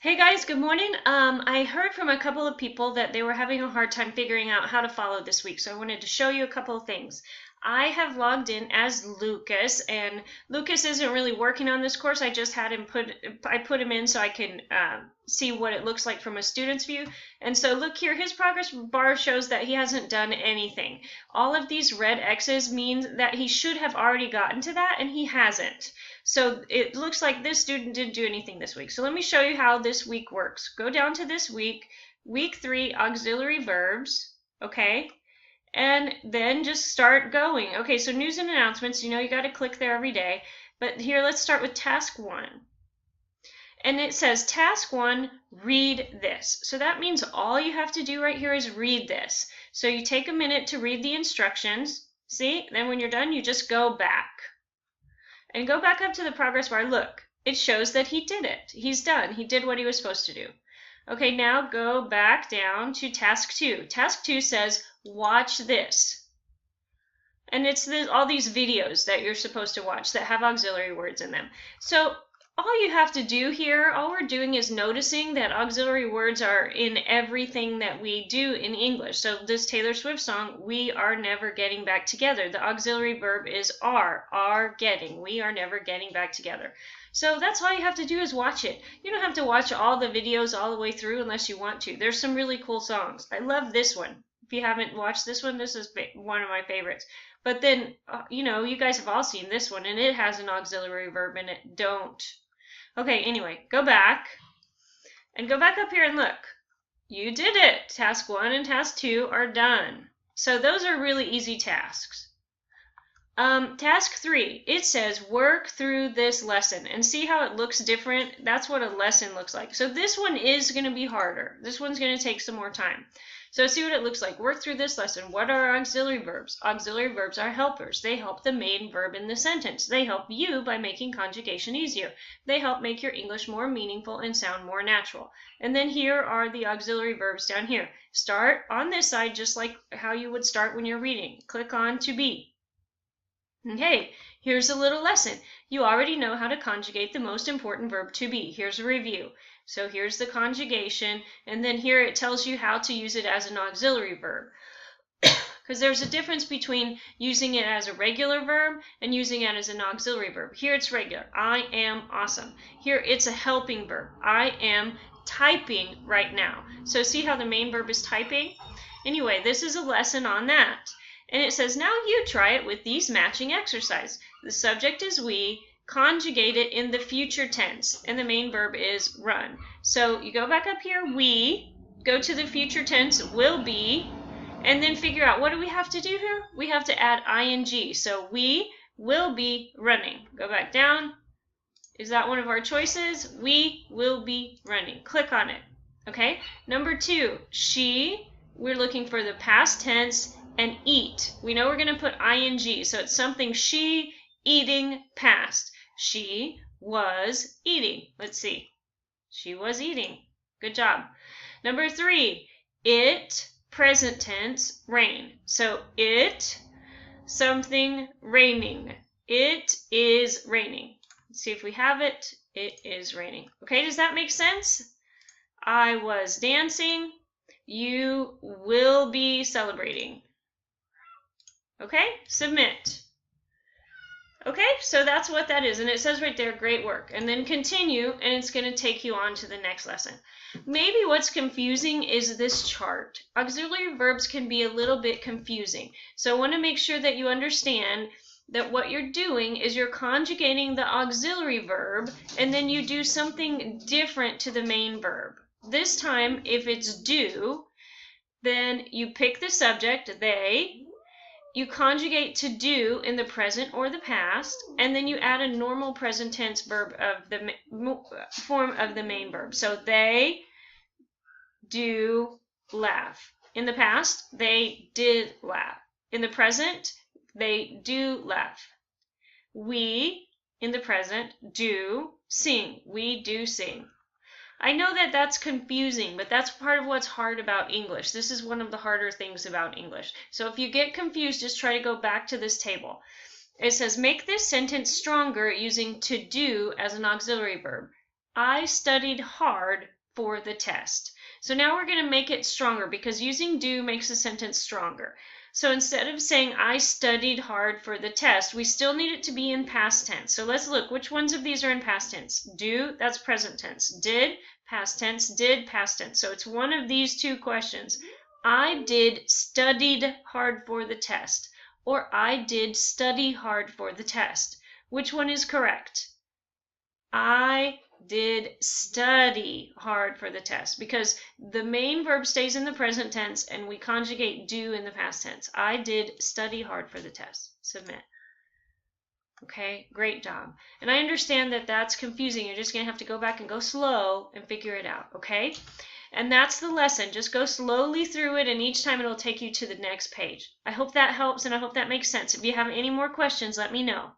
Hey guys, good morning. I heard from a couple of people that they were having a hard time figuring out how to follow this week, so I wanted to show you a couple of things. I have logged in as Lucas, and Lucas isn't really working on this course. I just had him put him in so I can see what it looks like from a student's view. And so look here, his progress bar shows that he hasn't done anything. All of these red X's mean that he should have already gotten to that, and he hasn't. So it looks like this student didn't do anything this week. So let me show you how this week works. Go down to this week, week 3, auxiliary verbs, okay? And then just start going. Okay, so news and announcements, you know you got to click there every day. But here, let's start with task 1. And it says task 1, read this. So that means all you have to do right here is read this. So you take a minute to read the instructions. See? Then when you're done, you just go back. And go back up to the progress bar. Look, it shows that he did it. He's done. He did what he was supposed to do. Okay, now go back down to task 2. Task 2 says, watch this. And it's all these videos that you're supposed to watch that have auxiliary words in them. So all you have to do here, all we're doing is noticing that auxiliary words are in everything that we do in English. So this Taylor Swift song, we are never getting back together. The auxiliary verb is are getting. We are never getting back together. So that's all you have to do is watch it. You don't have to watch all the videos all the way through unless you want to. There's some really cool songs. I love this one. If you haven't watched this one, this is one of my favorites. But then, you guys have all seen this one, and it has an auxiliary verb in it. Don't. Okay, anyway, go back. And go back up here and look. You did it. Task 1 and task 2 are done. So those are really easy tasks. Task 3, it says work through this lesson. And see how it looks different? That's what a lesson looks like. So this one is going to be harder. This one's going to take some more time. So see what it looks like. Work through this lesson. What are auxiliary verbs? Auxiliary verbs are helpers. They help the main verb in the sentence. They help you by making conjugation easier. They help make your English more meaningful and sound more natural. And then here are the auxiliary verbs down here. Start on this side just like how you would start when you're reading. Click on to be. Okay, here's a little lesson. You already know how to conjugate the most important verb to be. Here's a review. So here's the conjugation, and then here it tells you how to use it as an auxiliary verb. Because there's a difference between using it as a regular verb and using it as an auxiliary verb. Here it's regular. I am awesome. Here it's a helping verb. I am typing right now. So see how the main verb is typing? Anyway, this is a lesson on that. And it says, now you try it with these matching exercise. The subject is we. Conjugate it in the future tense, and the main verb is run. So you go back up here, we, go to the future tense, will be, and then figure out what do we have to do here? We have to add ing. So we will be running. Go back down. Is that one of our choices? We will be running. Click on it. Okay. Number 2, she, we're looking for the past tense, and eat. We know we're going to put ing, so it's something she, eating, past. She was eating. Let's see. She was eating. Good job. Number 3, it, present tense, rain. So it, something, raining. It is raining. Let's see if we have it. It is raining. Okay, does that make sense? I was dancing. You will be celebrating. Okay, submit. Okay, so that's what that is, and it says right there, great work. And then continue, and it's going to take you on to the next lesson. Maybe what's confusing is this chart. Auxiliary verbs can be a little bit confusing. So I want to make sure that you understand that what you're doing is you're conjugating the auxiliary verb, and then you do something different to the main verb. This time, if it's do, then you pick the subject, they, you conjugate to do in the present or the past, and then you add a normal present tense verb of the form of the main verb. So they do laugh. In the past, they did laugh. In the present, they do laugh. We, in the present, do sing. We do sing. I know that that's confusing, but that's part of what's hard about English. This is one of the harder things about English. So if you get confused, just try to go back to this table. It says, make this sentence stronger using to do as an auxiliary verb. I studied hard for the test. So now we're going to make it stronger because using do makes the sentence stronger. So instead of saying I studied hard for the test, we still need it to be in past tense. So let's look, which ones of these are in past tense? Do, that's present tense. Did, past tense. Did, past tense. So it's one of these two questions. I did studied hard for the test, or I did study hard for the test. Which one is correct? I did study hard for the test because the main verb stays in the present tense and we conjugate do in the past tense. I did study hard for the test. Submit. Okay, great job. And I understand that that's confusing. You're just going to have to go back and go slow and figure it out, okay? And that's the lesson. Just go slowly through it, and each time it'll take you to the next page. I hope that helps, and I hope that makes sense. If you have any more questions, let me know.